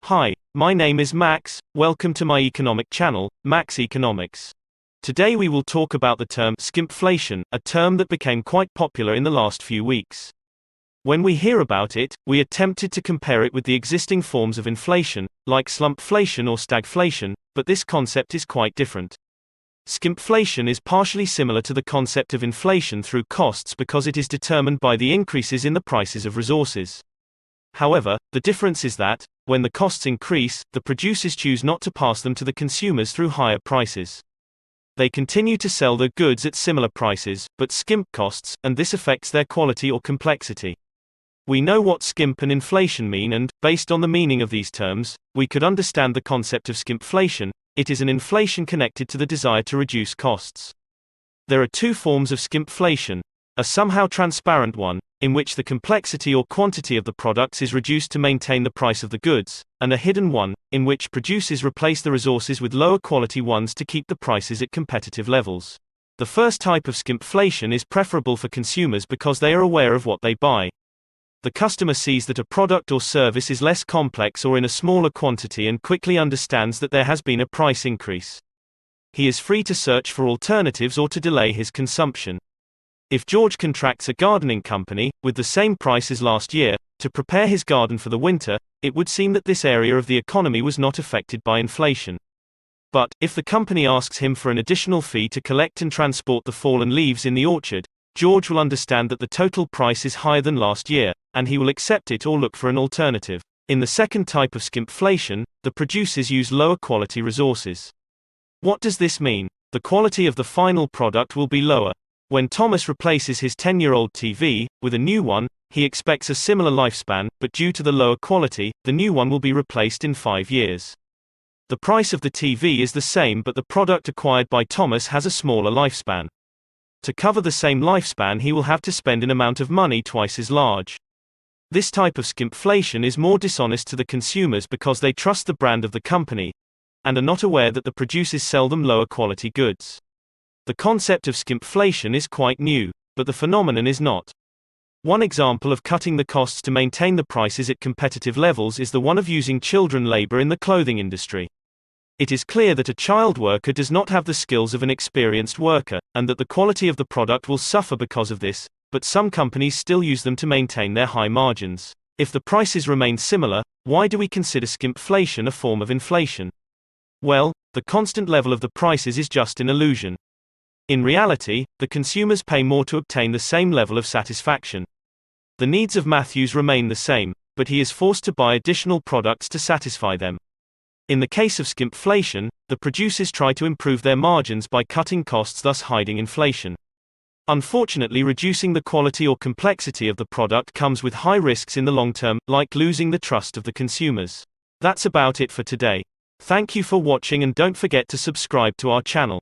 Hi, my name is Max. Welcome to my economic channel, MaxEconomics. Today we will talk about the term skimpflation, a term that became quite popular in the last few weeks. When we hear about it, we are tempted to compare it with the existing forms of inflation, like slumpflation or stagflation, but this concept is quite different. Skimpflation is partially similar to the concept of inflation through costs because it is determined by the increases in the prices of resources. However, the difference is that, when the costs increase, the producers choose not to pass them to the consumers through higher prices. They continue to sell their goods at similar prices, but skimp costs, and this affects their quality or complexity. We know what skimp and inflation mean and, based on the meaning of these terms, we could understand the concept of skimpflation. It is an inflation connected to the desire to reduce costs. There are two forms of skimpflation: a somehow transparent one, in which the complexity or quantity of the products is reduced to maintain the price of the goods, and a hidden one, in which producers replace the resources with lower quality ones to keep the prices at competitive levels. The first type of skimpflation is preferable for consumers because they are aware of what they buy. The customer sees that a product or service is less complex or in a smaller quantity and quickly understands that there has been a price increase. He is free to search for alternatives or to delay his consumption. If George contracts a gardening company, with the same price as last year, to prepare his garden for the winter, it would seem that this area of the economy was not affected by inflation. But, if the company asks him for an additional fee to collect and transport the fallen leaves in the orchard, George will understand that the total price is higher than last year, and he will accept it or look for an alternative. In the second type of skimpflation, the producers use lower quality resources. What does this mean? The quality of the final product will be lower. When Thomas replaces his 10-year-old TV with a new one, he expects a similar lifespan, but due to the lower quality, the new one will be replaced in 5 years. The price of the TV is the same, but the product acquired by Thomas has a smaller lifespan. To cover the same lifespan, he will have to spend an amount of money twice as large. This type of skimpflation is more dishonest to the consumers because they trust the brand of the company and are not aware that the producers sell them lower quality goods. The concept of skimpflation is quite new, but the phenomenon is not. One example of cutting the costs to maintain the prices at competitive levels is the one of using children labor in the clothing industry. It is clear that a child worker does not have the skills of an experienced worker, and that the quality of the product will suffer because of this, but some companies still use them to maintain their high margins. If the prices remain similar, why do we consider skimpflation a form of inflation? Well, the constant level of the prices is just an illusion. In reality, the consumers pay more to obtain the same level of satisfaction. The needs of Matthews remain the same, but he is forced to buy additional products to satisfy them. In the case of skimpflation, the producers try to improve their margins by cutting costs, thus hiding inflation. Unfortunately, reducing the quality or complexity of the product comes with high risks in the long term, like losing the trust of the consumers. That's about it for today. Thank you for watching and don't forget to subscribe to our channel.